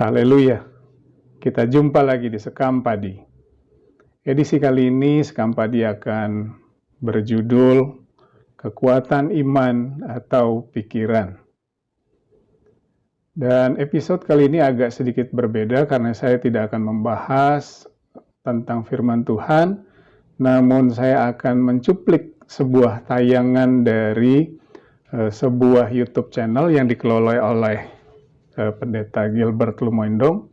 Haleluya, kita jumpa lagi di Sekam Padi. Edisi kali ini Sekam Padi akan berjudul Kekuatan Iman atau Pikiran. Dan episode kali ini agak sedikit berbeda karena saya tidak akan membahas tentang firman Tuhan, namun saya akan mencuplik sebuah tayangan dari sebuah YouTube channel yang dikelola oleh Pendeta Gilbert Lumoindong,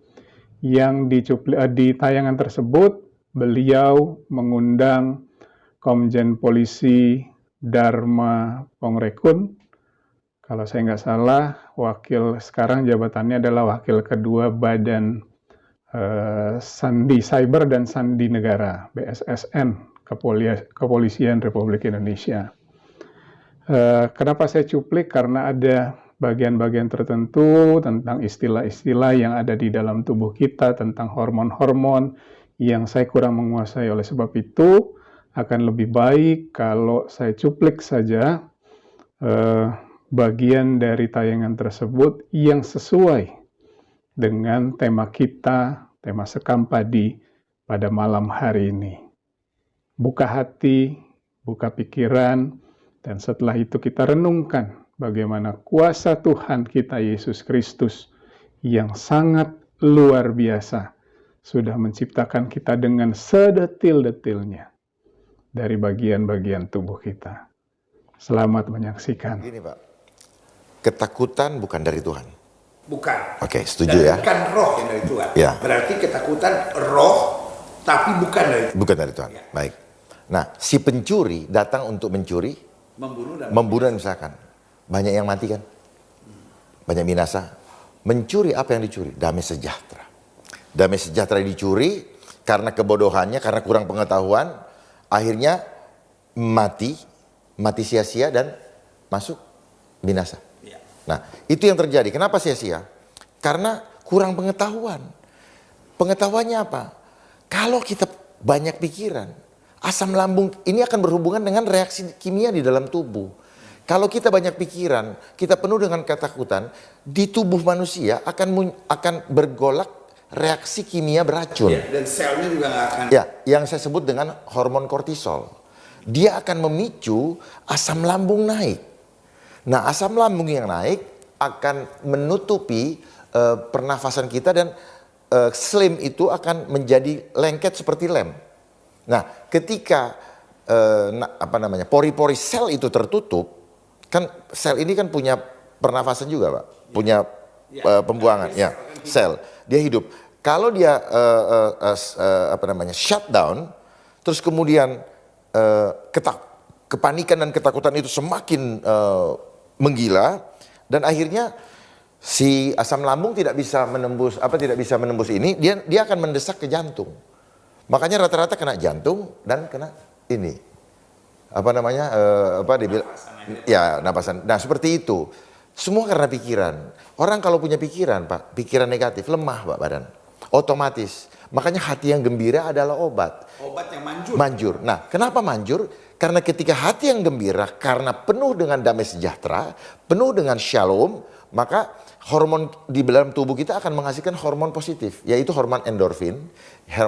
yang di tayangan tersebut beliau mengundang Komjen Polisi Dharma Pongrekun. Kalau saya nggak salah, wakil sekarang jabatannya adalah wakil kedua Badan Sandi Cyber dan Sandi Negara (BSSN) Kepolisian Republik Indonesia. Kenapa saya cuplik? Karena ada bagian-bagian tertentu tentang istilah-istilah yang ada di dalam tubuh kita, tentang hormon-hormon yang saya kurang menguasai. Oleh sebab itu, akan lebih baik kalau saya cuplik saja bagian dari tayangan tersebut yang sesuai dengan tema kita, tema Sekam Padi pada malam hari ini. Buka hati, buka pikiran, dan setelah itu kita renungkan bagaimana kuasa Tuhan kita Yesus Kristus yang sangat luar biasa sudah menciptakan kita dengan sedetil-detilnya dari bagian-bagian tubuh kita. Selamat menyaksikan. Gini Pak, ketakutan bukan dari Tuhan. Bukan. Oke, setuju ya? Bukan roh yang dari Tuhan. Ya. Berarti ketakutan roh, tapi bukan dari Tuhan. Bukan dari Tuhan. Ya. Baik. Nah, si pencuri datang untuk mencuri, membunuh dan misalkan. Banyak yang mati kan? Banyak binasa. Mencuri apa yang dicuri? Damai sejahtera. Damai sejahtera dicuri karena kebodohannya, karena kurang pengetahuan. Akhirnya mati sia-sia dan masuk binasa. Ya. Nah, itu yang terjadi. Kenapa sia-sia? Karena kurang pengetahuan. Pengetahuannya apa? Kalau kita banyak pikiran, asam lambung ini akan berhubungan dengan reaksi kimia di dalam tubuh. Kalau kita banyak pikiran, kita penuh dengan ketakutan, di tubuh manusia akan bergolak reaksi kimia beracun. Ya, dan selnya juga nggak akan. Ya, yang saya sebut dengan hormon kortisol. Dia akan memicu asam lambung naik. Nah, asam lambung yang naik akan menutupi pernafasan kita dan slim itu akan menjadi lengket seperti lem. Nah, ketika pori-pori sel itu tertutup, kan sel ini kan punya pernafasan juga Pak, punya pembuangan, ya sel, dia hidup. Kalau dia shutdown, terus kemudian kepanikan dan ketakutan itu semakin menggila, dan akhirnya si asam lambung tidak bisa menembus ini, dia akan mendesak ke jantung. Makanya rata-rata kena jantung dan kena ini. Napasan. Nah, seperti itu. Semua karena pikiran. Orang kalau punya pikiran, Pak, pikiran negatif, lemah, Pak, badan. Otomatis. Makanya hati yang gembira adalah obat. Obat yang manjur. Manjur. Nah, kenapa manjur? Karena ketika hati yang gembira, karena penuh dengan damai sejahtera, penuh dengan shalom, maka hormon di dalam tubuh kita akan menghasilkan hormon positif, yaitu hormon endorfin,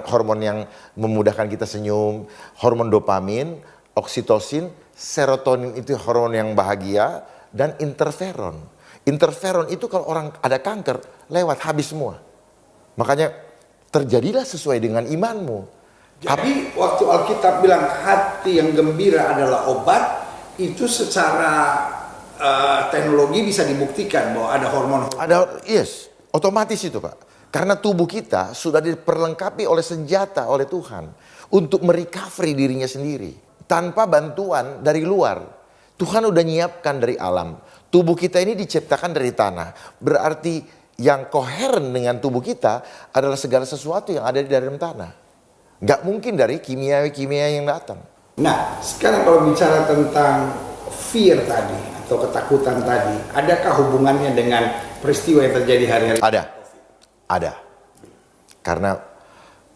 hormon yang memudahkan kita senyum, hormon dopamin, oksitosin, serotonin itu hormon yang bahagia, dan interferon. Interferon itu kalau orang ada kanker, lewat habis semua. Makanya terjadilah sesuai dengan imanmu. Jadi waktu Alkitab bilang hati yang gembira adalah obat, itu secara teknologi bisa dibuktikan bahwa ada hormon. Yes, otomatis itu Pak. Karena tubuh kita sudah diperlengkapi oleh senjata oleh Tuhan untuk merecovery dirinya sendiri. Tanpa bantuan dari luar. Tuhan udah nyiapkan dari alam. Tubuh kita ini diciptakan dari tanah. Berarti yang koheren dengan tubuh kita adalah segala sesuatu yang ada di dalam tanah. Nggak mungkin dari kimia yang datang. Nah, sekarang kalau bicara tentang fear tadi atau ketakutan tadi, adakah hubungannya dengan peristiwa yang terjadi hari-hari? Ada.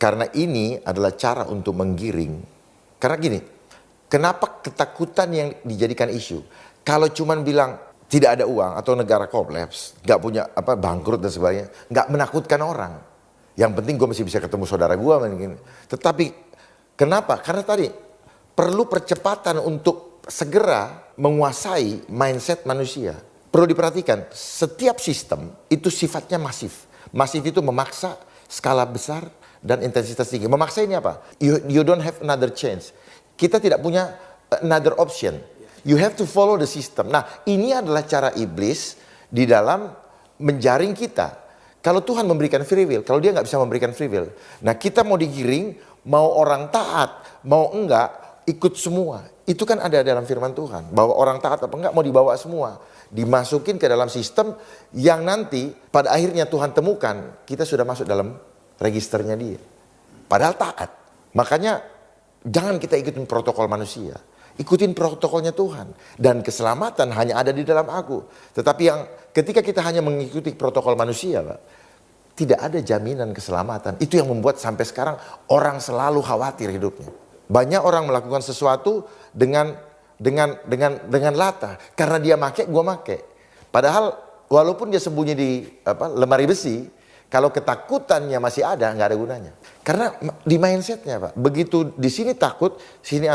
Karena ini adalah cara untuk menggiring. Karena gini, kenapa ketakutan yang dijadikan isu? Kalau cuman bilang tidak ada uang atau negara kolaps, nggak punya bangkrut dan sebagainya, nggak menakutkan orang. Yang penting gue masih bisa ketemu saudara gue mungkin. Tetapi kenapa? Karena tadi perlu percepatan untuk segera menguasai mindset manusia. Perlu diperhatikan, setiap sistem itu sifatnya masif. Masif itu memaksa skala besar dan intensitas tinggi. Memaksa ini apa? You don't have another chance. Kita tidak punya another option. You have to follow the system. Nah, ini adalah cara iblis di dalam menjaring kita. Kalau Tuhan memberikan free will, kalau dia nggak bisa memberikan free will, nah kita mau digiring, mau orang taat, mau enggak, ikut semua. Itu kan ada dalam firman Tuhan, bahwa orang taat apa enggak mau dibawa semua. Dimasukin ke dalam sistem yang nanti pada akhirnya Tuhan temukan, kita sudah masuk dalam registernya dia. Padahal taat. Makanya jangan kita ikutin protokol manusia. Ikutin protokolnya Tuhan. Dan keselamatan hanya ada di dalam aku. Tetapi yang ketika kita hanya mengikuti protokol manusia, Pak, tidak ada jaminan keselamatan. Itu yang membuat sampai sekarang orang selalu khawatir hidupnya. Banyak orang melakukan sesuatu dengan latah. Karena dia make, gua make. Padahal walaupun dia sembunyi di lemari besi, kalau ketakutannya masih ada, nggak ada gunanya. Karena di mindsetnya, Pak. Begitu di sini takut, sini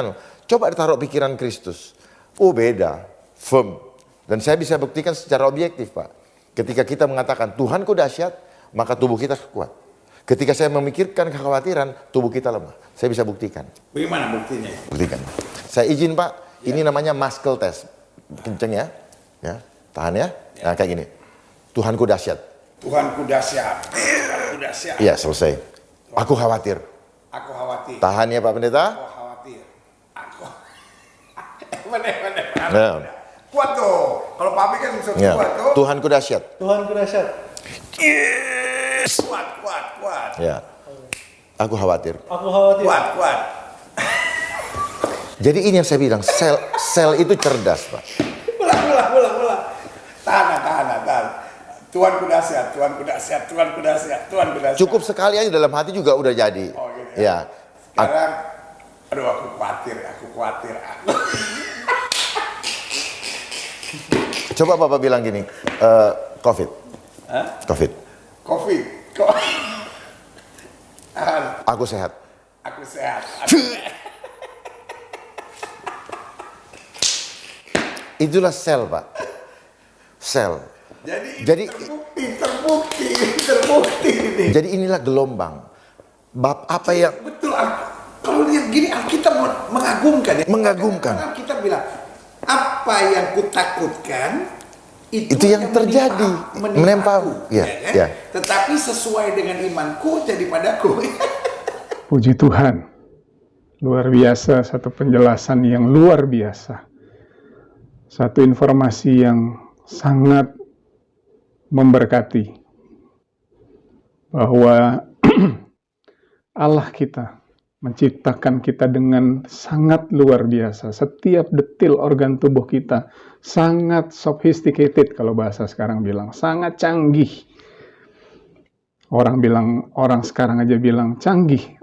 Coba ditaruh pikiran Kristus. Oh beda, firm. Dan saya bisa buktikan secara objektif, Pak. Ketika kita mengatakan Tuhanku dahsyat, maka tubuh kita kuat. Ketika saya memikirkan kekhawatiran, tubuh kita lemah. Saya bisa buktikan. Bagaimana buktinya? Buktikan. Saya izin, Pak, ini namanya muscle test. Kenceng ya. Tahan ya. Nah, kayak gini. Tuhanku dahsyat. Tuhanku dahsyat. Tuhanku dahsyat. Iya, selesai. Aku khawatir. Aku khawatir. Tahan ya, Pak Pendeta. Aku khawatir. Aku. Bener. Nah. Kuat tuh. Kalau papi kan bisa Ya. kuat tuh. Tuhanku dahsyat. Tuhanku dahsyat. Yes. Kuat. Ya. Aku khawatir. Aku khawatir. Kuat. Jadi ini yang saya bilang, sel itu cerdas, Pak. Ulang. Tahan. Tuhanku dahsyat. Cukup sekali aja dalam hati juga udah jadi. Oh, gitu Ya. Sekarang, aduh aku khawatir. Coba Bapak bilang gini, COVID. Hah? COVID. Covid. Aku sehat. Aku sehat. Itulah sel, Pak. Sel. Jadi terbukti ini. Jadi inilah gelombang. Apa yang Betul. Kalau lihat gini Alkitab mengagumkan ya. Mengagumkan. Alkitab bilang apa yang kutakutkan itu yang terjadi, menimpa. Ya, kan? ya. Tetapi sesuai dengan imanku jadi padaku. Puji Tuhan. Luar biasa, satu penjelasan yang luar biasa. Satu informasi yang sangat memberkati. Bahwa Allah kita menciptakan kita dengan sangat luar biasa. Setiap detil organ tubuh kita sangat sophisticated kalau bahasa sekarang bilang. Sangat canggih. Orang sekarang aja bilang canggih.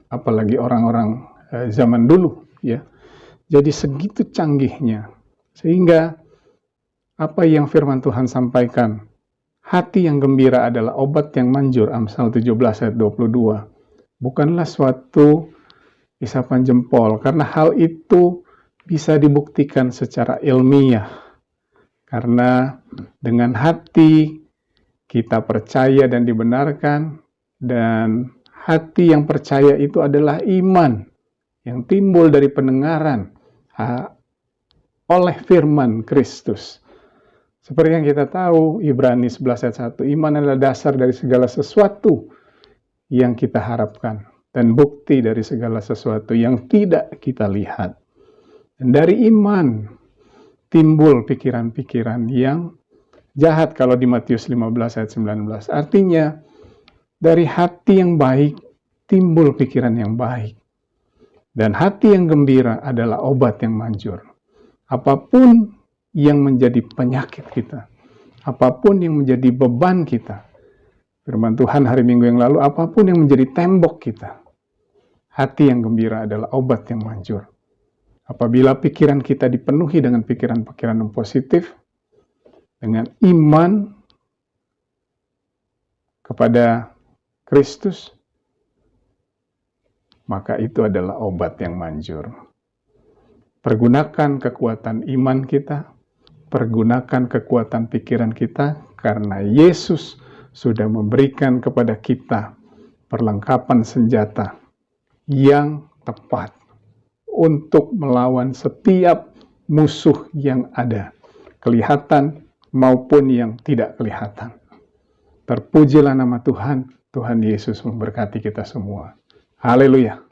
Apalagi orang-orang zaman dulu. Ya. Jadi segitu canggihnya. Sehingga apa yang firman Tuhan sampaikan. Hati yang gembira adalah obat yang manjur. Amsal 17 ayat 22. Bukanlah suatu isapan jempol, karena hal itu bisa dibuktikan secara ilmiah. Karena dengan hati kita percaya dan dibenarkan, dan hati yang percaya itu adalah iman yang timbul dari pendengaran oleh firman Kristus. Seperti yang kita tahu, Ibrani 11 ayat 1, iman adalah dasar dari segala sesuatu yang kita harapkan dan bukti dari segala sesuatu yang tidak kita lihat. Dan dari iman timbul pikiran-pikiran yang jahat kalau di Matius 15 ayat 19. Artinya dari hati yang baik timbul pikiran yang baik. Dan hati yang gembira adalah obat yang manjur. Apapun yang menjadi penyakit kita, apapun yang menjadi beban kita, firman Tuhan hari Minggu yang lalu, apapun yang menjadi tembok kita, hati yang gembira adalah obat yang manjur. Apabila pikiran kita dipenuhi dengan pikiran-pikiran yang positif, dengan iman kepada Kristus, maka itu adalah obat yang manjur. Pergunakan kekuatan iman kita, pergunakan kekuatan pikiran kita, karena Yesus sudah memberikan kepada kita perlengkapan senjata yang tepat untuk melawan setiap musuh yang ada, kelihatan maupun yang tidak kelihatan. Terpujilah nama Tuhan, Tuhan Yesus memberkati kita semua. Haleluya.